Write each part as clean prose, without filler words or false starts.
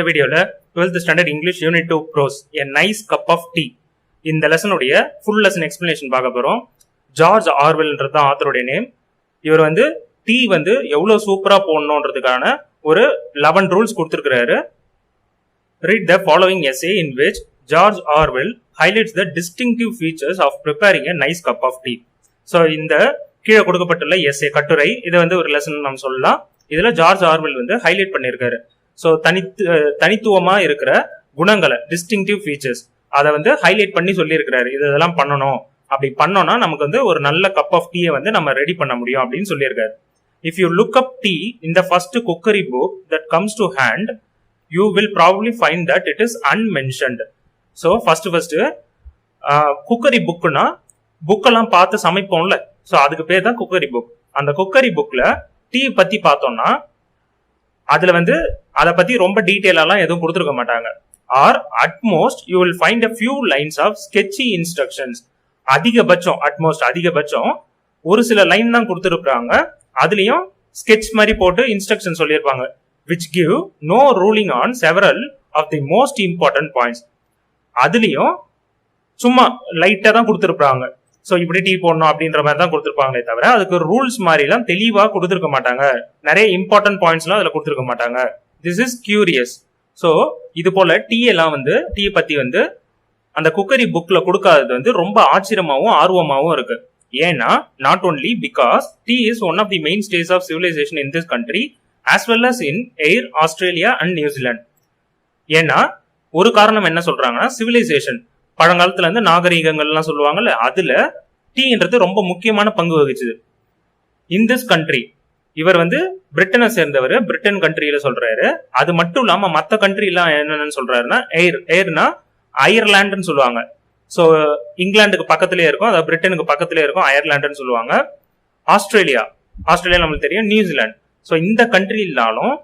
இந்த வீடியோல 12th standard English unit 2 prose a nice cup of tea இந்த லெசனுடைய full lesson explanation பார்க்க போறோம். ஜார்ஜ் ஆர்வெல்ன்றது தான் ஆத்தருடைய நேம். இவர் டீ எவ்வளவு சூப்பரா போடணுன்றதுக்கான ஒரு 11 ரூல்ஸ் கொடுத்திருக்கிறாரு. Read the following essay in which George Orwell highlights the distinctive features of preparing a nice cup of tea. So இந்த கீழே கொடுக்கப்பட்டுள்ள எஸ்ஏ கட்டுரை இது ஒரு லெசன் நம்ம சொல்லலாம். இதுல ஜார்ஜ் ஆர்வெல் ஹைலைட் பண்ணியிருக்காரு. ஸோ தனித்துவமா இருக்கிற குணங்களை டிஸ்டிங்டிவ் ஃபீச்சர்ஸ் அதை ஹைலைட் பண்ணி சொல்லியிருக்கிறாரு. இதெல்லாம் பண்ணணும், அப்படி பண்ணோம்னா நமக்கு ஒரு நல்ல கப் ஆஃப் டீயை நம்ம ரெடி பண்ண முடியும் அப்படின்னு சொல்லியிருக்காரு. If you look up tea in the first cookery book that comes to hand you will probably find that it is unmentioned. So first cookery புக்குன்னா புக்கெல்லாம் பார்த்து சமைப்போம்ல, ஸோ அதுக்கு பேர் தான் குக்கரி புக். அந்த குக்கரி புக்ல டீ பத்தி பார்த்தோம்னா அதுல அதை பத்தி ரொம்ப டீட்டெயிலாம் எதுவும் கொடுத்துருக்க மாட்டாங்க. Or at most you will find a few lines of sketchy instructions. அதிகபட்சம் ஒரு சில லைன் தான் கொடுத்துருப்பாங்க. அதுலயும் ஸ்கெட்ச் மாதிரி போட்டு இன்ஸ்ட்ரக்ஷன் சொல்லியிருப்பாங்க. which give no ruling on several of the most important points. அதுலயும் சும்மா லைட்டா தான் கொடுத்துருப்பாங்க. ஸோ இப்படி டீ போடணும் அப்படின்ற மாதிரி தான் கொடுத்துருப்பாங்களே தவிர அதுக்கு ரூல்ஸ் மாதிரி எல்லாம் தெளிவா கொடுத்துருக்க மாட்டாங்க. நிறைய இம்பார்ட்டன்ட் பாயிண்ட்ஸ் எல்லாம் அதுல கொடுத்துருக்க மாட்டாங்க. This is curious. ஸோ இது போல டீ எல்லாம் டீ பத்தி அந்த குக்கரி புக்ல கொடுக்காதது ரொம்ப ஆச்சரியமாவும் ஆர்வமாவும் இருக்கு. ஏன்னா not only because tea is one of the main stage of civilization in this country as well as in air Australia and New Zealand. ஏன்னா ஒரு காரணம் என்ன சொல்றாங்கன்னா சிவிலைசேஷன் பழங்காலத்துல நாகரீகங்கள்லாம் சொல்லுவாங்கல்ல, அதுல டீன்றது ரொம்ப முக்கியமான பங்கு வகிச்சுது. இன் திஸ் கண்ட்ரி இவர் பிரிட்டனை சேர்ந்தவர், பிரிட்டன் கண்ட்ரியில சொல்றாரு. அது மட்டும் இல்லாம மற்ற கண்ட்ரி எல்லாம் என்னன்னு சொல்றாருன்னா எய்ர்னா அயர்லாண்டுன்னு சொல்லுவாங்க. ஸோ இங்கிலாந்துக்கு பக்கத்திலே இருக்கும், அதாவது பிரிட்டனுக்கு பக்கத்திலே இருக்கும், அயர்லாண்டுன்னு சொல்லுவாங்க. ஆஸ்திரேலியா நம்மளுக்கு தெரியும், நியூசிலாந்து. ஸோ இந்த கண்ட்ரி இல்லாலும்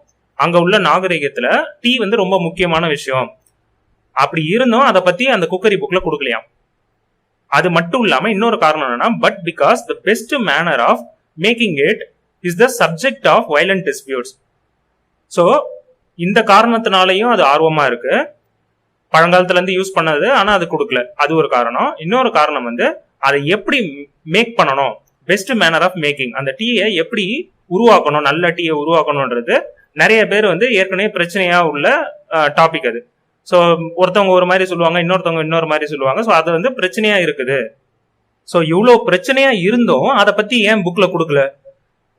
அங்க உள்ள நாகரீகத்துல டீ ரொம்ப முக்கியமான விஷயம். அப்படி இருந்தும் அதை பத்தி அந்த குக்கரி புக்ல கொடுக்கலையாம். அது மட்டும் இல்லாம இன்னொரு காரணம் என்னன்னா, but because the best manner of making it is the subject of violent disputes. So இந்த காரணத்தினாலையும் அது ஆர்வமா இருக்கு. பழங்காலத்துல யூஸ் பண்ணது, ஆனா அது கொடுக்கல, அது ஒரு காரணம். இன்னொரு காரணம் அதை எப்படி மேக் பண்ணணும், பெஸ்ட் மேனர் ஆஃப் மேக்கிங், அந்த டீயை எப்படி உருவாக்கணும், நல்ல டீயை உருவாக்கணும்ன்றது நிறைய பேர் ஏற்கனவே பிரச்சனையா உள்ள டாபிக் அது. ஸோ ஒருத்தவங்க ஒரு மாதிரி சொல்லுவாங்க, இன்னொருத்தவங்க இன்னொரு மாதிரி சொல்லுவாங்க. ஸோ அது பிரச்சனையா இருக்குது. ஸோ இவ்வளோ பிரச்சனையா இருந்தும் அதை பத்தி ஏன் புக்ல கொடுக்கல?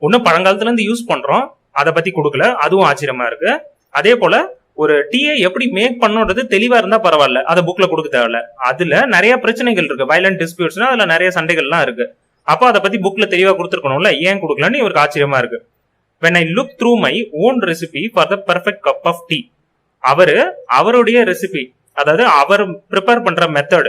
ஒன்னும் பழங்காலத்துல யூஸ் பண்றோம், அதை பத்தி கொடுக்கல, அதுவும் ஆச்சரியமா இருக்கு. அதே போல ஒரு டீயை எப்படி மேக் பண்ணுன்றது தெளிவா இருந்தா பரவாயில்ல, அதை புக்ல கொடுக்க தேவையில்ல. அதுல நிறைய பிரச்சனைகள் இருக்கு, வயலண்ட் டிஸ்பியூட்ஸ்னா அதுல நிறைய சண்டைகள்லாம் இருக்கு. அப்போ அதை பத்தி புக்ல தெளிவா கொடுத்துருக்கணும்ல, ஏன் கொடுக்கலன்னு இவருக்கு ஆச்சரியமா இருக்கு. when I look through my own recipe for the perfect cup of tea, அவருடைய ரெசிபி, அதாவது அவர் ப்ரிப்பேர் பண்ற மெத்தட்,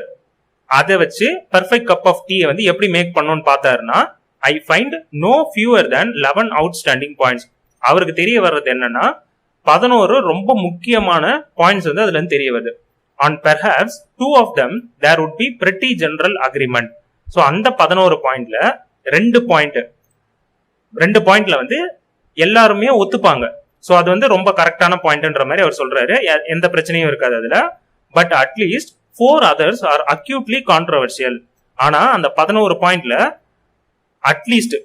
அதை வச்சு பெர்ஃபெக்ட் கப் ஆஃப் டீ எப்படி மேக் பண்ணணும்னு பார்த்தாருன்னா, I find no fewer than 11 outstanding points. அவருக்கு தெரிய வர்றது என்னன்னா 11 ரொம்ப முக்கியமான பாயிண்ட்ஸ் அதுல இருந்து தெரிய வருது. On perhaps 2 of them there would be pretty general agreement. So அந்த 11 பாயிண்ட்ல ரெண்டு பாயிண்ட்ல எல்லாருமே ஒத்துப்பாங்க. ஸோ அது ரொம்ப கரெக்டான பாயிண்ட்ன்ற மாதிரி அவர் சொல்றாரு. எந்த பிரச்சனையும் இருக்காது அதுல. பட் அட்லீஸ்ட் 4 others ஆர் அக்யூட்லி கான்ட்ரவர்சியல். ஆனா அந்த 11 பாயிண்ட்ல அட்லீஸ்ட்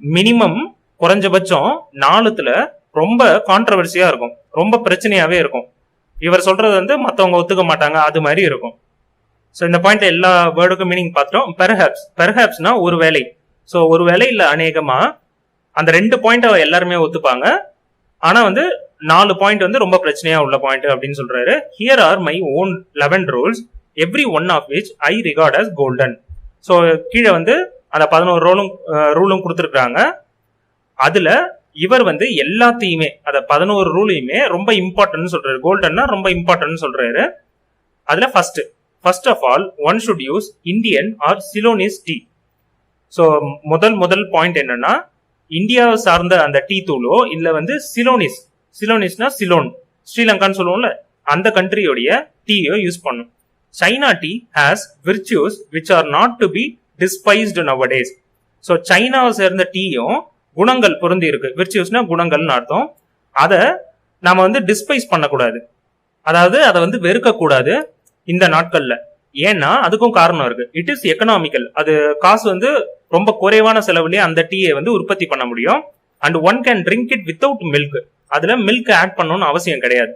மினிமம் குறைஞ்சபட்சம் 4த்துல ரொம்ப கான்ட்ரவர்சியா இருக்கும், ரொம்ப பிரச்சனையாவே இருக்கும். இவர் சொல்றது மத்தவங்க ஒத்துக்க மாட்டாங்க, அது மாதிரி இருக்கும். ஸோ இந்த பாயிண்ட்ல எல்லா வேர்டுக்கும் மீனிங் பார்த்தோம். பெர்ஹாப்ஸ்னா ஒரு வேலை. ஸோ ஒரு வேலை இல்ல அநேகமா அந்த 2 பாயிண்ட் எல்லாருமே ஒத்துப்பாங்க. ஆனா 4 பாயிண்ட் ரொம்ப பிரச்சனையா உள்ள பாயிண்ட் அப்படின்னு சொல்றாரு. Here are my own 11 rules every one of which I regard as golden. So கீழே அந்த 11 ரூலும் கொடுத்துருக்காங்க. அதுல இவர் எல்லாத்தையுமே அந்த 11 ரூலையுமே ரொம்ப இம்பார்ட்டன்ட் சொல்றாரு. கோல்டன்னா ரொம்ப இம்பார்ட்டன்ட் சொல்றாரு. அதுல first of all one should use Indian or Ceylonese tea. So முதல் பாயிண்ட் என்னன்னா, இந்தியாவை சார்ந்த அந்த டீ தூளோ இல்ல சிலோனிஸ்னா சிலோன், ஸ்ரீலங்கான்னு சொல்லுவோம்ல, அந்த கண்ட்ரியோடைய டீயோ யூஸ் பண்ணும். China tea has virtues which are not to be despised nowadays. So சைனாவை சேர்ந்த டீயும் குணங்கள் பொருந்தி இருக்கு. விர்ச்சுஸ்னா குணங்கள்னு அர்த்தம். அதை நாம வந்து டிஸ்பைஸ் பண்ணக்கூடாது, அதாவது அதை வந்து வெறுக்க கூடாது இந்த நாட்கள்ல. ஏன்னா அதுக்கும் காரணம் இருக்கு. இட் இஸ் எக்கனாமிக்கல், அது காசு வந்து ரொம்ப குறைவான செலவுலயே அந்த டீயை வந்து உற்பத்தி பண்ண முடியும். And one can drink it without milk, அதுல மில்க் ஆட் பண்ணணும்னு அவசியம் கிடையாது.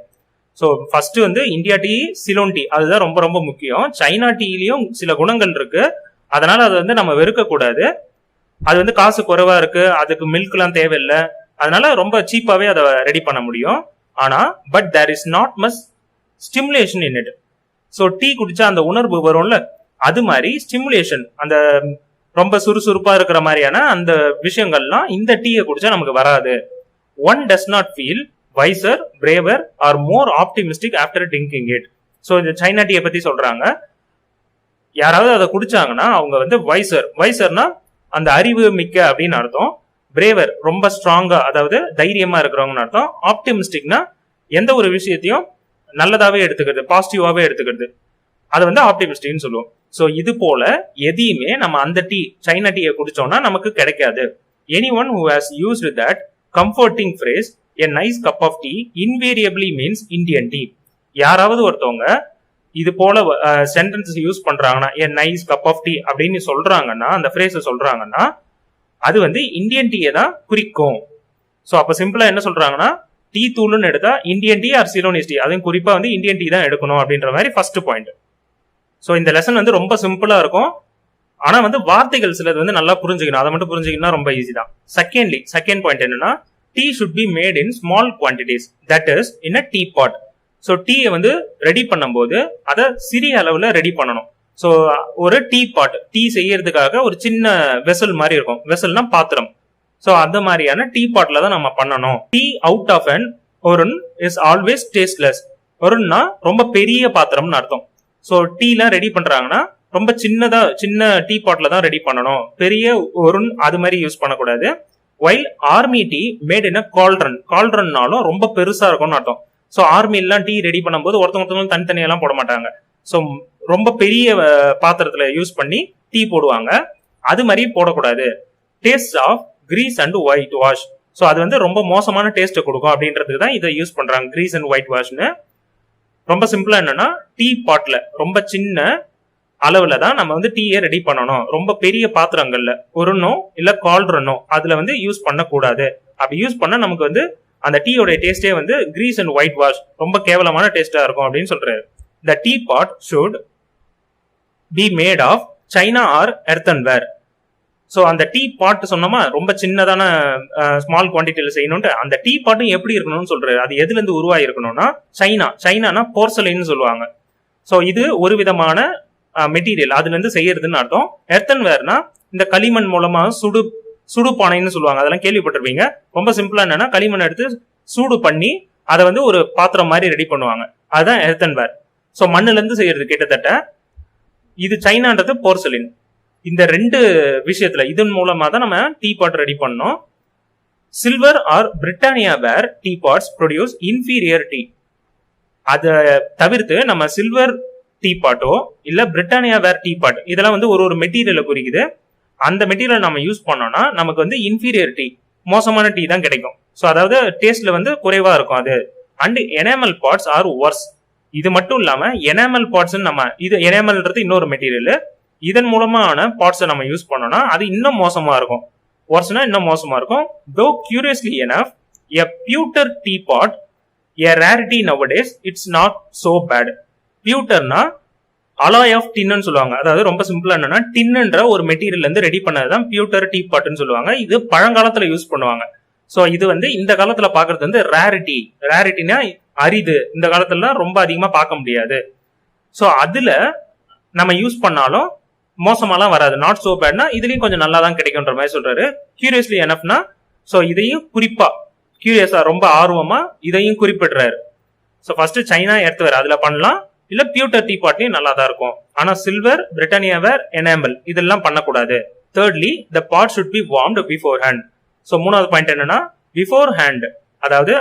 ஸோ ஃபர்ஸ்ட் வந்து இந்தியா டீ, சிலோன் டீ அதுதான் ரொம்ப ரொம்ப முக்கியம். சைனா டீலயும் சில குணங்கள் இருக்கு, அதனால அதை வந்து நம்ம வெறுக்க கூடாது. அது வந்து காசு குறைவா இருக்கு, அதுக்கு மில்க் எல்லாம் தேவையில்லை, அதனால ரொம்ப சீப்பாவே அதை ரெடி பண்ண முடியும். ஆனா but there is not much stimulation in it. So tea குடிச்சா அந்த உணர்வு வரும்ல, அது மாதிரி ஸ்டிமுலேஷன், அந்த ரொம்ப சுறுசுறுப்பா இருக்கிற மாதிரியான அந்த விஷயங்கள்லாம் இந்த டீயை குடிச்சா நமக்கு வராது. One does not feel wiser, braver or more optimistic after drinking it. So இந்த சைனா டீயை பத்தி சொல்றாங்க. யாராவது அதை குடிச்சாங்கன்னா அவங்க வந்து வைசர்னா அந்த அறிவு மிக்க அப்படின்னு அர்த்தம். பிரேவர் ரொம்ப ஸ்ட்ராங்கா, அதாவது தைரியமா இருக்கிறவங்கன்னு அர்த்தம். ஆப்டிமிஸ்டிக்னா எந்த ஒரு விஷயத்தையும் நல்லதாவே எடுத்துக்கிறது, பாசிட்டிவாவே எடுத்துக்கிறது, அதை வந்து ஆப்டிமிஸ்டிக்னு சொல்லுவோம். ஸோ இது போல எதையுமே நம்ம அந்த டீ, சைனா டீயை குடிச்சோம்னா நமக்கு கிடைக்காது. Any one who has used that comforting phrase a nice cup of tea invariably means Indian tea. யாராவது ஒருத்தவங்க இது போல சென்டென்ஸ் யூஸ் பண்றாங்கன்னா, a nice cup of tea அப்படின்னு சொல்றாங்கன்னா, அந்த ஃப்ரேஸை சொல்றாங்கன்னா அது வந்து இந்தியன் டீயை தான் குறிக்கும். ஸோ அப்ப சிம்பிளா என்ன சொல்றாங்கன்னா, டீ தூள்னு எடுத்தா Indian tea R Ceylonese tea, அதுவும் குறிப்பா வந்து இந்தியன் டீ தான் எடுக்கணும் அப்படின்ற மாதிரி ஃபர்ஸ்ட் பாயிண்ட். ஸோ இந்த லெசன் வந்து ரொம்ப சிம்பிளா இருக்கும், ஆனா வந்து வார்த்தைகள் சிலது வந்து நல்லா புரிஞ்சுக்கணும், அதை மட்டும் புரிஞ்சுக்கணும் ரொம்ப ஈஸி தான். செகண்ட் பாயிண்ட் என்னன்னா, tea should be made in small quantities, that is in a teapot. So டீயை வந்து ரெடி பண்ணும்போது அதை சிறிய அளவுல ரெடி பண்ணணும். ஸோ ஒரு டீ பாட், டீ செய்யறதுக்காக ஒரு சின்ன வெசல் மாதிரி இருக்கும், வெசல்னா பாத்திரம். ஸோ அந்த மாதிரியான டீ பாட்ல தான் நம்ம பண்ணணும். Tea out of an urn is always tasteless. ஒருன்னா ரொம்ப பெரிய பாத்திரம்னு அர்த்தம். ஸோ டீலாம் ரெடி பண்றாங்கன்னா ரொம்ப சின்ன டீ பாட்ல தான் ரெடி பண்ணணும், பெரிய ஒருன் அது மாதிரி யூஸ் பண்ணக்கூடாது. While army tea made in a cauldron, கால்ட்ரன்னாலும் ரொம்ப பெருசா இருக்கும்னு அர்த்தம். ஸோ ஆர்மி எல்லாம் டீ ரெடி பண்ணும்போது ஒருத்தவங்க தனித்தனியெல்லாம் போட மாட்டாங்க, ஸோ ரொம்ப பெரிய பாத்திரத்துல யூஸ் பண்ணி டீ போடுவாங்க, அது மாதிரி போடக்கூடாது. Taste of grease and whitewash, so அது வந்து ரொம்ப மோசமான டேஸ்ட்டை கொடுக்கும் அப்படின்றதுக்கு தான் இதை யூஸ் பண்றாங்க, கிரீஸ் அண்ட் ஒயிட் வாஷ்னு. ரொம்ப சிம்பிளா என்னன்னா, டீ பாட்ல ரொம்ப சின்ன அளவுல தான் நம்ம வந்து டீயை ரெடி பண்ணணும். ரொம்ப பெரிய பாத்திரங்கள்ல ஒருனோ இல்ல கால்ட்ரனோ அதுல வந்து யூஸ் பண்ணக்கூடாது. அப்படி யூஸ் பண்ணா நமக்கு வந்து அந்த டீயோட டேஸ்டே வந்து கிரீஸ் அண்ட் ஒயிட் வாஷ், ரொம்ப கேவலமான டேஸ்டா இருக்கும் அப்படின்னு சொல்றாரு. The teapot should be made of china or earthenware. So அந்த டீ பாட் சொன்னோமா ரொம்ப சின்னதான ஸ்மால் குவான்டிட்டியில செய்யணும்ட்டு, அந்த டீ பாட்டும் எப்படி இருக்கணும்னு சொல்றாரு. அது எதுல இருந்து உருவாகி இருக்கணும்னா சைனானா போர்சலைன்னு சொல்லுவாங்க. ஸோ இது ஒரு விதமான மெட்டீரியல், அதுல இருந்து செய்யறதுன்னு அர்த்தம். எர்த்தன்வேர்னா இந்த களிமண் மூலமா சுடு பானைன்னு சொல்லுவாங்க, அதெல்லாம் கேள்விப்பட்டிருப்பீங்க. ரொம்ப சிம்பிளா என்னன்னா, களிமண் எடுத்து சூடு பண்ணி அதை வந்து ஒரு பாத்திரம் மாதிரி ரெடி பண்ணுவாங்க, அதுதான் எர்த்தன்வேர். ஸோ மண்ணுல இருந்து செய்யறது கிட்டத்தட்ட. இது சைனான்றது போர்சலின். இந்த ரெண்டு விஷயத்துல இதன் மூலமா தான் நம்ம டீ பாட் ரெடி பண்ணோம். Silver or Britannia ware teapots produce inferior tea. அதை தவிர்த்து நம்ம சில்வர் டீ பாட்டோ இல்ல பிரிட்டானியா வேர் டீ பாட், இதெல்லாம் வந்து ஒரு மெட்டீரியலை குறிக்குது. அந்த மெட்டீரியல் நம்ம யூஸ் பண்ணோம்னா நமக்கு வந்து இன்ஃபீரியர் டீ, மோசமான டீ தான் கிடைக்கும். ஸோ அதாவது டேஸ்ட்ல வந்து குறைவா இருக்கும் அது. And enamel pots are worse. இது மட்டும் இல்லாம எனாமல் பாட்ஸ், நம்ம இது எனாமல்ன்றது இன்னொரு மெட்டீரியல், இதன் மூலமான பாட்ஸை நம்ம யூஸ் பண்ணோம்னா அது இன்னும் மோசமா இருக்கும். ஒர்ஸ்னா இன்னும் மோசமா இருக்கும். Though curiously enough a pewter tea pot a rarity nowadays, it's not so bad. பியூட்டர்னா அலாய் ஆஃப் டின்னு சொல்லுவாங்க. அதாவது ரொம்ப சிம்பிளா என்னன்னா, டின்னுன்ற ஒரு மெட்டீரியல் இருந்து ரெடி பண்ணதுதான் பியூட்டர் டீ பாட்னு சொல்லுவாங்க. இது பழங்காலத்துல யூஸ் பண்ணுவாங்க. ஸோ இது வந்து இந்த காலத்துல பாக்குறது வந்து ரேரிட்டினா அரிது, இந்த காலத்துல ரொம்ப அதிகமா பார்க்க முடியாது. ஸோ அதுல நம்ம யூஸ் பண்ணாலும் மோசமாலாம் வராது, நாட் சோ பேட்னா இதுலயும் கொஞ்சம் நல்லா தான் கிடைக்கும்ன்ற மாதிரி சொல்றாரு. கியூரியஸ்லி எனஃப்னா, ஸோ இதையும் குறிப்பா கியூரியஸா ரொம்ப ஆர்வமா இதையும் குறிப்பிடுறாரு. ஸோ ஃபர்ஸ்ட் சைனா எர்த்வேர் அதுல பண்ணலாம், இல்ல பியூட்டர் டீ பாட்லயும் நல்லா தான் இருக்கும். ஆனா சில்வர், பிரிட்டானியா வேர், எனாமல் இதெல்லாம் பண்ணக்கூடாது. Thirdly the pot should be warmed before hand. So மூணாவது பாயிண்ட் என்னன்னா, பிஃபோர் ஹேண்ட், அதாவது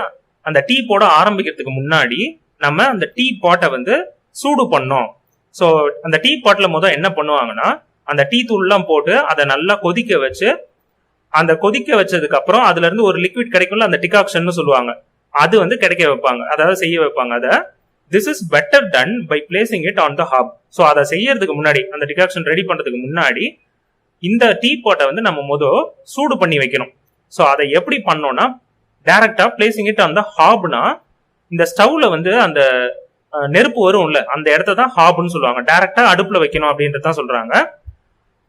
அந்த டீ போட ஆரம்பிக்கிறதுக்கு முன்னாடி நம்ம அந்த டீ பாட்டை வந்து சூடு பண்ணோம். ஸோ அந்த டீ பாட்ல முதல் என்ன பண்ணுவாங்கன்னா, அந்த டீ தூள்லாம் போட்டு அதை நல்லா கொதிக்க வச்சு, அந்த கொதிக்க வச்சதுக்கு அப்புறம் அதுல இருந்து ஒரு லிக்விட் கிடைக்கும்ல, அந்த டிகாக்ஷன் சொல்லுவாங்க. அது வந்து கிடைக்க வைப்பாங்க, அதாவது செய்ய வைப்பாங்க. அதை this is better done by placing it on the hob. So அதை செய்யறதுக்கு முன்னாடி, அந்த டிகாக்ஷன் ரெடி பண்றதுக்கு முன்னாடி இந்த டீ பாட்டை வந்து நம்ம சூடு பண்ணி வைக்கணும். ஸோ அதை எப்படி பண்ணோம்னா, டைரக்டா பிளேசிங் இட் அந்த ஹாப்னா, இந்த ஸ்டவ்ல வந்து அந்த நெருப்பு வரும்ல, அந்த இடத்த தான் ஹாப்னு சொல்லுவாங்க. டைரக்டா அடுப்புல வைக்கணும் அப்படின்றதான் சொல்றாங்க.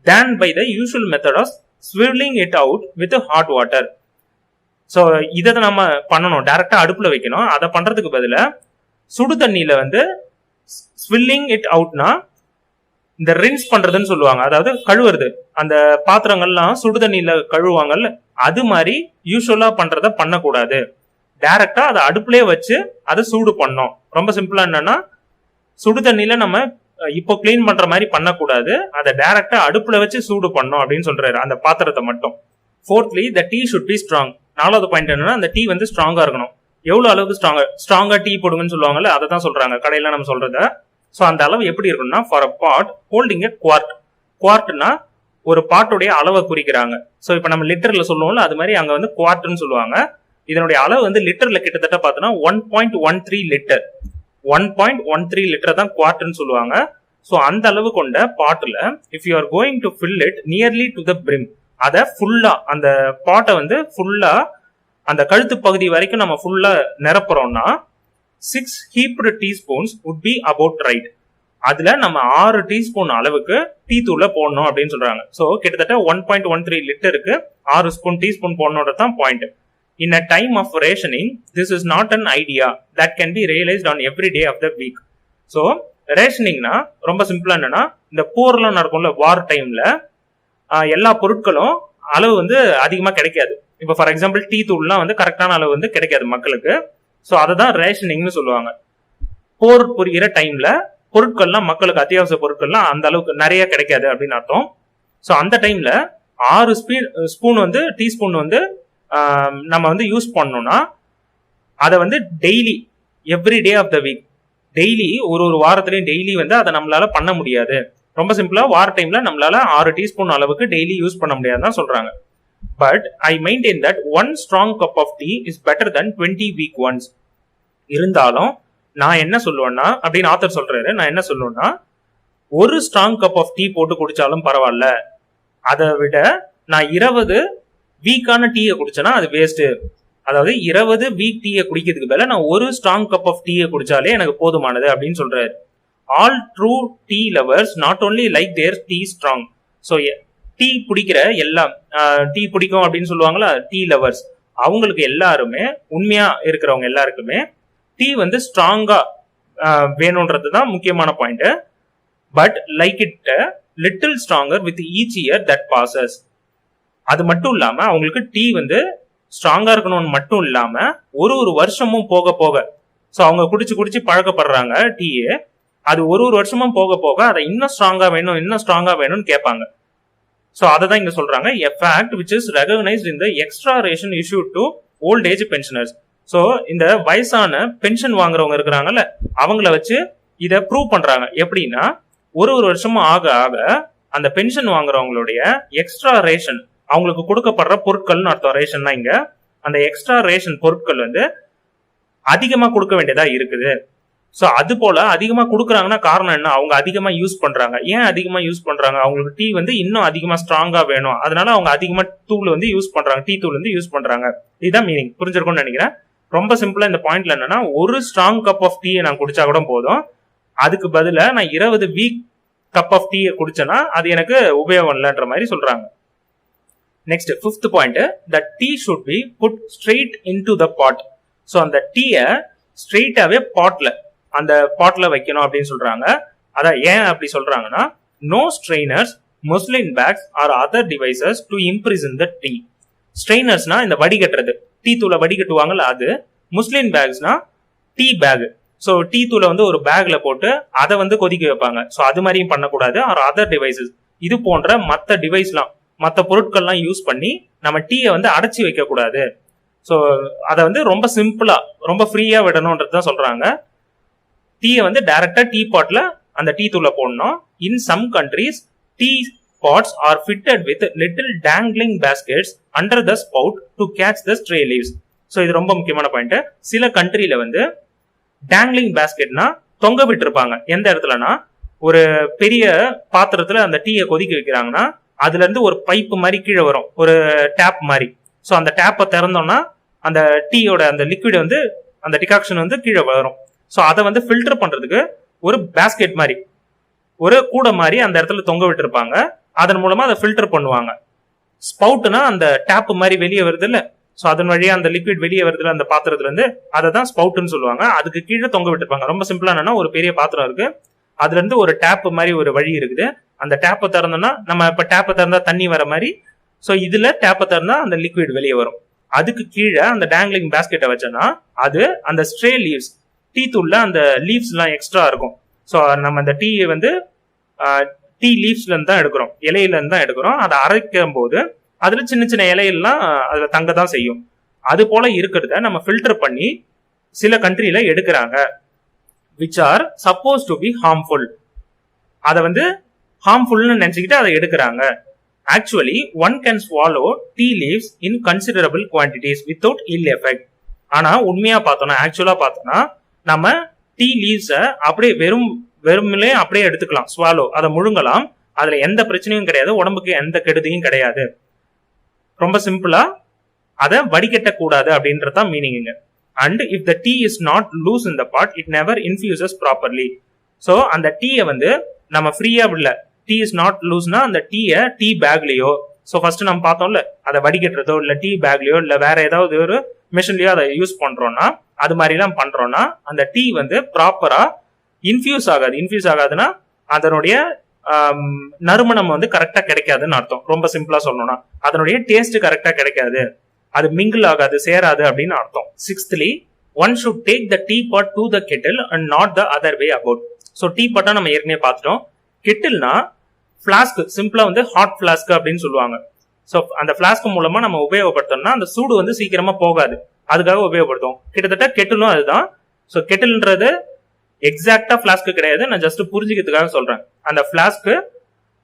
than by the usual method of swirling it out with hot water. So இதை நம்ம பண்ணணும், டைரக்டா அடுப்புல வைக்கணும். அதை பண்றதுக்கு பதிலா சுடு தண்ணியில வந்து ஸ்வில்லிங் இட் அவுட்னா, இந்த ரின்ஸ் பண்றதுன்னு சொல்லுவாங்க, அதாவது கழுவுறது. அந்த பாத்திரங்கள்லாம் சுடு தண்ணியில கழுவுவாங்கல்ல, அது மாதிரி யூஸ்வலா பண்றத பண்ணக்கூடாது. டைரக்டா அதை அடுப்புலயே வச்சு அதை சூடு பண்ணோம். ரொம்ப சிம்பிளா என்னன்னா, சுடு தண்ணியில நம்ம இப்போ கிளீன் பண்ற மாதிரி பண்ணக்கூடாது, அதை டைரக்டா அடுப்புல வச்சு சூடு பண்ணோம் அப்படின்னு சொல்றாரு, அந்த பாத்திரத்தை மட்டும். ஃபோர்த்லி, த டீ ஷுட் பி ஸ்ட்ராங். 4வது பாயிண்ட் என்னன்னா, அந்த டீ வந்து ஸ்ட்ராங்கா இருக்கணும். எவ்வளவு அளவுக்கு ஸ்ட்ராங்கா டீ போடுங்கன்னு சொல்லுவாங்கல்ல, அதை தான் சொல்றாங்க கடையில நம்ம சொல்றத. ஸோ அந்த அளவு எப்படி இருக்கும்னா, ஃபார் அ பாட் ஹோல்டிங் எ குவார்ட். குவார்ட்னா ஒரு பாட்டுடைய அளவை குறிக்கிறாங்க. ஸோ இப்போ நம்ம லிட்டர்ல சொல்லுவோம்ல, அது மாதிரி அங்க வந்து குவார்ட்னு சொல்லுவாங்க. இதனுடைய அளவு வந்து லிட்டர்ல கிட்டத்தட்ட பார்த்தோன்னா 1.13 லிட்டர். 1.13 லிட்டர் தான் குவார்ட்னு சொல்லுவாங்க. ஸோ அந்த அளவு கொண்ட பாட்டில் if you are going to fill it nearly to the brim, அதை ஃபுல்லா, அந்த பாட்டை வந்து ஃபுல்லா அந்த கழுத்து பகுதி வரைக்கும் நம்ம ஃபுல்லா நிரப்புறோம்னா 6 heaped teaspoons would be about right. அதுல நம்ம 6 டீஸ்பூன் அளவுக்கு டீ தூளை போடணும் அப்படின்னு சொல்றாங்க. ஸோ கிட்டத்தட்ட 1.13 லிட்டருக்கு 6 ஸ்பூன் டீஸ்பூன் போடணுன்றது தான் point. In a time of rationing, this is not an idea that can be realized on every day of the week. So ரேஷனிங்னா ரொம்ப சிம்பிளா என்னன்னா, இந்த போர்லாம் நடக்கும்ல, வார் டைம்ல எல்லா பொருட்களும் அளவு வந்து அதிகமா கிடைக்காது. இப்போ ஃபார் எக்ஸாம்பிள் டீ தூள்லாம் வந்து கரெக்டான அளவு வந்து கிடைக்காது மக்களுக்கு. ஸோ அதை தான் ரேஷனிங்னு சொல்லுவாங்க. போர் புரிகிற டைம்ல பொருட்கள்லாம், மக்களுக்கு அத்தியாவசிய பொருட்கள்லாம் அந்த அளவுக்கு நிறைய கிடைக்காது அப்படின்னு அர்த்தம். ஸோ அந்த டைம்ல 6 ஸ்பூன் வந்து டீஸ்பூன் வந்து நம்ம வந்து யூஸ் பண்ணோம்னா, அதை வந்து daily, every day of the week, daily ஒரு வாரத்திலையும் டெய்லி வந்து அதை நம்மளால பண்ண முடியாது. ரொம்ப சிம்பிளா வார் டைம்ல நம்மளால 6 டீஸ்பூன் அளவுக்கு டெய்லி யூஸ் பண்ண முடியாதுன்னு சொல்றாங்க. But I maintain that 1 strong cup of tea is better than 20 weak ones. இருந்தாலும் நான் என்ன சொல்லுவேன்னா, அப்படின்னு ஆத்தர் சொல்றாரு, நான் என்ன சொல்லுவேன்னா, ஒரு ஸ்ட்ராங் கப் ஆஃப் டீ போட்டு குடிச்சாலும் பரவாயில்ல, அதை விட நான் 20 வீக்கான டீயை குடிச்சேன்னா அது வேஸ்ட். அதாவது 20 வீக் டீயை குடிக்கிறதுக்கு பதிலா நான் ஒரு ஸ்ட்ராங் கப் ஆஃப் டீயை குடிச்சாலே எனக்கு போதுமானது அப்படின்னு சொல்றாரு. All true tea lovers not only like their tea strong. So tea பிடிக்கிற எல்லாம், டீ பிடிக்கும் அப்படின்னு சொல்லுவாங்களா, டீ லவர்ஸ், அவங்களுக்கு எல்லாருமே, உண்மையா இருக்கிறவங்க எல்லாருக்குமே டீ வந்து ஸ்ட்ராங்கா வேணும்ன்றது தான் முக்கியமான point. But like it little stronger with each year that bosses. அது மட்டும் இல்லாம அவங்களுக்கு டீ வந்து ஸ்ட்ராங்கா இருக்கணும்னு மட்டும் இல்லாம ஒரு வருஷமும் போக போக, ஸோ அவங்க குடிச்சு பழக்கப்படுறாங்க டீயே, அது ஒரு வருஷமும் போக போக அதை இன்னும் ஸ்ட்ராங்கா வேணும், இன்னும் ஸ்ட்ராங்கா வேணும்னு கேட்பாங்க. ஸோ அதை தான் இங்க சொல்றாங்க, a fact which is recognized in the extra ration issued to old age pensioners. So இந்த வயசான பென்ஷன் வாங்குறவங்க இருக்கிறாங்கல்ல, அவங்கள வச்சு இதை ப்ரூவ் பண்றாங்க. எப்படின்னா, ஒரு வருஷமும் ஆக ஆக அந்த பென்ஷன் வாங்குறவங்களுடைய எக்ஸ்ட்ரா ரேஷன், அவங்களுக்கு கொடுக்கப்படுற பொருட்கள்னு அர்த்தம். ரேஷன்னா இங்க அந்த எக்ஸ்ட்ரா ரேஷன் பொருட்கள் வந்து அதிகமா கொடுக்க வேண்டியதா இருக்குது. ஸோ அது போல அதிகமா கொடுக்குறாங்கன்னா காரணம் என்ன, அவங்க அதிகமா யூஸ் பண்றாங்க. ஏன் அதிகமா யூஸ் பண்றாங்க, அவங்களுக்கு டீ வந்து இன்னும் அதிகமா ஸ்ட்ராங்கா வேணும், அதனால அவங்க அதிகமா தூள் வந்து யூஸ் பண்றாங்க, டீ தூள் வந்து யூஸ் பண்றாங்க. இதுதான் மீனிங். புரிஞ்சிருக்கும்னு நினைக்கிறேன். ரொம்ப சிம்பிளா இந்த பாயிண்ட்ல என்னன்னா, ஒரு ஸ்ட்ராங் கப் ஆஃப் டீயை நான் குடிச்சா கூட போதும், அதுக்கு பதிலா நான் 20 வீக் கப் ஆஃப் டீயை குடிச்சேன்னா அது எனக்கு உபயோகம் இல்லைன்ற மாதிரி சொல்றாங்க. Next 5th point, that tea should be put straight into the pot. So அந்த டீயை ஸ்ட்ரெயிட்டாவே அந்த பாட்ல வைக்கணும் அப்படின்னு சொல்றாங்க. அதான் ஏன் அப்படி சொல்றாங்கன்னா, no strainers, muslin bags or other devices to imprison the tea. ஸ்ட்ரெயினர்ஸ்னா இந்த வடிகட்டுறது, டீ தூளை வடிகட்டுவாங்கல்ல அது. முஸ்லின் பேக்ஸ்னா டீ பேக். ஸோ டீ தூளை வந்து ஒரு பேக்ல போட்டு அதை வந்து கொதிக்க வைப்பாங்க. ஸோ அது மாதிரியும் பண்ணக்கூடாது. ஆர் அதர் டிவைசஸ், இது போன்ற மற்ற டிவைஸ்லாம், மற்ற பொருட்கள்லாம் யூஸ் பண்ணி நம்ம டீயை வந்து அடைச்சி வைக்க கூடாது. ஸோ அதை வந்து ரொம்ப சிம்பிளா, ரொம்ப ஃப்ரீயா விடணும்ன்றது தான் சொல்றாங்க. டீயை வந்து டைரக்டா டீ பாட்ல அந்த டீ தூளை போடணும். In some countries tea pots are fitted with little dangling baskets under the spout to catch the stray leaves. So இது ரொம்ப முக்கியமான பாயிண்ட். சில கண்ட்ரியில வந்து டேங்லிங் பேஸ்கெட்னா தொங்க விட்டுருப்பாங்க. எந்த இடத்துலனா ஒரு பெரிய பாத்திரத்துல அந்த டீயை கொதிக்க வைக்கிறாங்கன்னா அதுல இருந்து ஒரு பைப்பு மாதிரி கீழே வரும், ஒரு டேப் மாதிரி. ஸோ அந்த டேப்பை திறந்தோம்னா அந்த டீயோட அந்த லிக்விட் வந்து அந்த டிகாக்ஷன் வந்து கீழே வரும். ஸோ அதை வந்து ஃபில்டர் பண்றதுக்கு ஒரு பேஸ்கெட் மாதிரி ஒரு கூடை மாதிரி அந்த இடத்துல தொங்க விட்டுருப்பாங்க. அதன் மூலமா அதை ஃபில்டர் பண்ணுவாங்க. ஸ்பவுட்னா அந்த டேப் மாதிரி வெளியே வருது இல்ல, ஸோ அதன் வழியா அந்த லிக்விட் வெளியே வருது அந்த பாத்திரத்துல இருந்து, அதை தான் ஸ்பவுட்னு சொல்லுவாங்க. அதுக்கு கீழே தொங்க விட்டுருப்பாங்க. ரொம்ப சிம்பிளா என்னன்னா ஒரு பெரிய பாத்திரம் இருக்கு, அதுல இருந்து ஒரு டேப் மாதிரி ஒரு வழி இருக்குது. அந்த டேப்பை திறந்தோம்னா நம்ம இப்ப டேப்பை திறந்தா தண்ணி வர மாதிரி, ஸோ இதுல டேப்பை திறந்தா அந்த லிக்விட் வெளியே வரும். அதுக்கு கீழே அந்த டேங்லிங் பேஸ்கெட்டை வச்சோன்னா அது அந்த ஸ்ட்ரே லீவ்ஸ், டீ தூள்ல அந்த லீவ்ஸ் எல்லாம் எக்ஸ்ட்ரா இருக்கும். ஸோ நம்ம அந்த டீ வந்து டீ லீவ்ஸ்ல இருந்து தான் எடுக்கிறோம், இலையில இருந்து தான் எடுக்கிறோம். அதை அரைக்கும் போது அதுல சின்ன சின்ன இலையெல்லாம் அதுல தங்க தான் செய்யும். அது போல இருக்கிறத நம்ம ஃபில்டர் பண்ணி சில கண்ட்ரியில எடுக்கிறாங்க, which are supposed to be harmful. அதை வந்து ஹார்ம்ஃபுல்னு நினைச்சுக்கிட்டு அதை எடுக்கிறாங்க. Actually one can swallow tea leaves in considerable quantities without ill effect. ஆனா உண்மையா பார்த்தோம்னா, ஆக்சுவலா பார்த்தோம்னா நம்ம டீ லீவ்ஸை அப்படியே வெறும்லே அப்படியே எடுத்துக்கலாம், ஸ்வாலோ, அதை முழுங்கலாம். அதுல எந்த பிரச்சனையும் கிடையாது, உடம்புக்கு எந்த கெடுதியும் கிடையாது. ரொம்ப சிம்பிளா அதை வடிகட்ட கூடாது அப்படின்றதான் meaning. And if the tea is not loose in the pot it never infuses properly. So அந்த டீயை வந்து நம்ம ஃப்ரீயா விடல, டீ இஸ் நாட் லூஸ்னா அந்த டீயை டீ பேக்லயோ, ஸோ ஃபர்ஸ்ட் நம்ம பார்த்தோம்ல அதை வடிகட்டுறதோ இல்ல டீ பேக்லயோ இல்ல வேற ஏதாவது ஒரு மிஷின்லயோ அதை யூஸ் பண்றோம்னா, அது மாதிரி எல்லாம் பண்றோம்னா அந்த டீ வந்து ப்ராப்பரா இன்ஃபியூஸ் ஆகாது. இன்ஃபியூஸ் ஆகாதுன்னா அதனுடைய நறுமணம் வந்து கரெக்டா கிடைக்காதுன்னு அர்த்தம். ரொம்ப சிம்பிளா சொல்லணும்னா அதனுடைய டேஸ்ட் கரெக்டா கிடைக்காது, அது மிங்கிள் ஆகாது, சேராது அப்படின்னு அர்த்தம். Sixthly, one should take the tea pot to the kettle and not the other way about. So tea பாட்டா நம்ம ஏற்கனவே பார்த்துட்டோம். கெட்டில்னா பிளாஸ்க், சிம்பிளா வந்து ஹாட் பிளாஸ்க் அப்படின்னு சொல்லுவாங்க. ஸோ அந்த பிளாஸ்க் மூலமா நம்ம உபயோகப்படுத்தோம்னா அந்த சூடு வந்து சீக்கிரமா போகாது, அதுக்காக உபயோகப்படுத்தும். கிட்டத்தட்ட கெட்டிலும் அதுதான். ஸோ கெட்டில்ன்றது எக்ஸாக்டா பிளாஸ்க் கிடையாது, நான் ஜஸ்ட் புரிஞ்சுக்கிறதுக்காக சொல்றேன். அந்த பிளாஸ்க்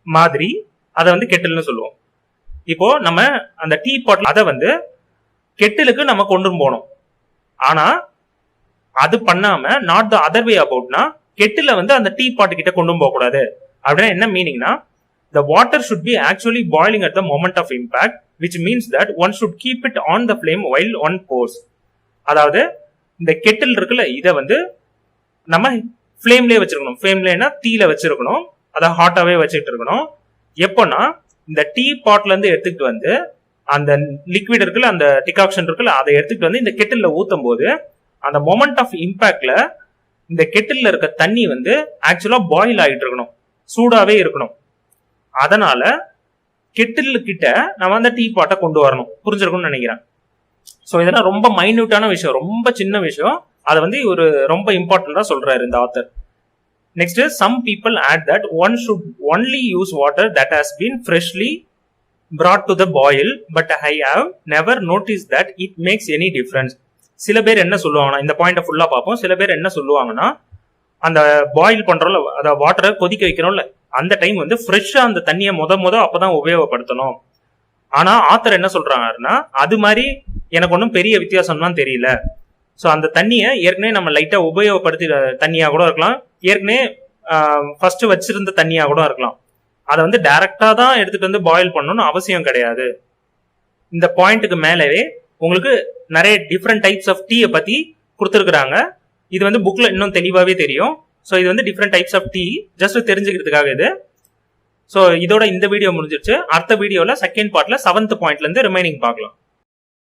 மாதிரி அதை வந்து கெட்டில்னு சொல்லுவோம். இப்போ நம்ம அந்த டீ பாட்டில் அதை வந்து கெட்டிலுக்கு நம்ம கொண்டு போனோம். ஆனா அது பண்ணாம நாட் த அதர் வே அபவுட்னா கெட்டில வந்து அந்த டீ பாட்டு கிட்ட கொண்டு போக கூடாது. அப்படின்னா என்ன மீனிங்னா, the water should be actually boiling at the moment of impact, which means that one should keep it on the flame while one pours. அதாவது இந்த கெட்டில் இருக்குல்ல, இதை வந்து நம்ம ஃப்ளேம்லயே வச்சிருக்கணும். ஃப்ளேம்லனா தீல வச்சிருக்கணும், அதை ஹாட்டாவே வச்சுட்டு இருக்கணும். எப்போனா இந்த டீ பாட்ல இருந்து எடுத்துக்கிட்டு வந்து அந்த லிக்விட் இருக்குல்ல, அந்த டிகாக்ஷன் இருக்குல்ல, அதை எடுத்துக்கிட்டு வந்து இந்த கெட்டில்ல ஊத்தும் போது அந்த மொமெண்ட் ஆஃப் இம்பாக்ட்ல இந்த கெட்டில்ல இருக்க தண்ணி வந்து ஆக்சுவலா பாயில் ஆகிட்டு இருக்கணும், சூடாவே இருக்கணும். அதனால கெட்டில் கிட்ட நம்ம அந்த டீ பாட்டை கொண்டு வரணும். புரிஞ்சிருக்கும்னு நினைக்கிறேன். ஸோ இதெல்லாம் ரொம்ப மைன்யூட்டான விஷயம், ரொம்ப சின்ன விஷயம். அதை வந்து ஒரு ரொம்ப இம்பார்ட்டண்டா சொல்றாரு இந்த author. Next, some people add that one should only use water that has been freshly brought to the boil, but I have never noticed that it makes any difference. சில பேர் என்ன சொல்லுவாங்கன்னா, இந்த பாயிண்ட ஃபுல்லா பார்ப்போம். சில பேர் என்ன சொல்லுவாங்கன்னா, அந்த பாயில் பண்றோம்ல, அத வாட்டரை கொதிக்க வைக்கிறோம்ல, அந்த டைம் வந்து ஃப்ரெஷ்ஷா அந்த தண்ணியை முத அப்பதான் உபயோகப்படுத்தணும். ஆனா ஆத்தர் என்ன சொல்றாங்கன்னா, அது மாதிரி எனக்கு ஒன்றும் பெரிய வித்தியாசம்லாம் தெரியல. ஸோ அந்த தண்ணியை ஏற்கனவே நம்ம லைட்டா உபயோகப்படுத்தி தண்ணியா கூட இருக்கலாம், ஏற்கனவே ஃபர்ஸ்ட் வச்சிருந்த தண்ணியா கூட இருக்கலாம். அதை வந்து டைரக்டா தான் எடுத்துட்டு வந்து பாயில் பண்ணணும்னு அவசியம் கிடையாது. இந்த பாயிண்ட்டுக்கு மேலவே உங்களுக்கு நிறைய டிஃப்ரெண்ட் டைப்ஸ் ஆஃப் டீயை பத்தி கொடுத்துருக்காங்க. இது வந்து புக்ல இன்னும் தெளிவாவே தெரியும். ஸோ இது வந்து different types of tea just தெரிஞ்சுக்கிறதுக்காக இது. ஸோ இதோட இந்த வீடியோ முடிஞ்சிருச்சு. அடுத்த வீடியோல செகண்ட் பார்ட்ல 7th பாயிண்ட்ல இருந்து ரிமைனிங் பார்க்கலாம்.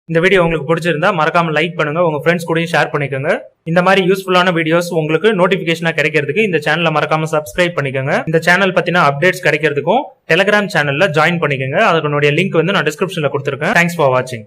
இந்த வீடியோ உங்களுக்கு பிடிச்சிருந்தா மறக்காம லைக் பண்ணுங்க, உங்க ஃப்ரெண்ட்ஸ் கூடயும் ஷேர் பண்ணிக்கோங்க. இந்த மாதிரி யூஸ்ஃபுல்லான வீடியோஸ் உங்களுக்கு நோட்டிபிகேஷனா கிடைக்கிறதுக்கு இந்த சேனலை மறக்காம சப்ஸ்கிரைப் பண்ணிக்கோங்க. இந்த சேனல் பத்தின அப்டேட்ஸ் கிடைக்கிறதுக்கும் டெலிகிராம் சேனல்ல ஜாயின் பண்ணிக்கோங்க. அதனுடைய லிங்க் வந்து நான் டிஸ்கிரிப்ஷன்ல கொடுத்துருக்கேன். தேங்க்ஸ் ஃபார் வாட்சிங்.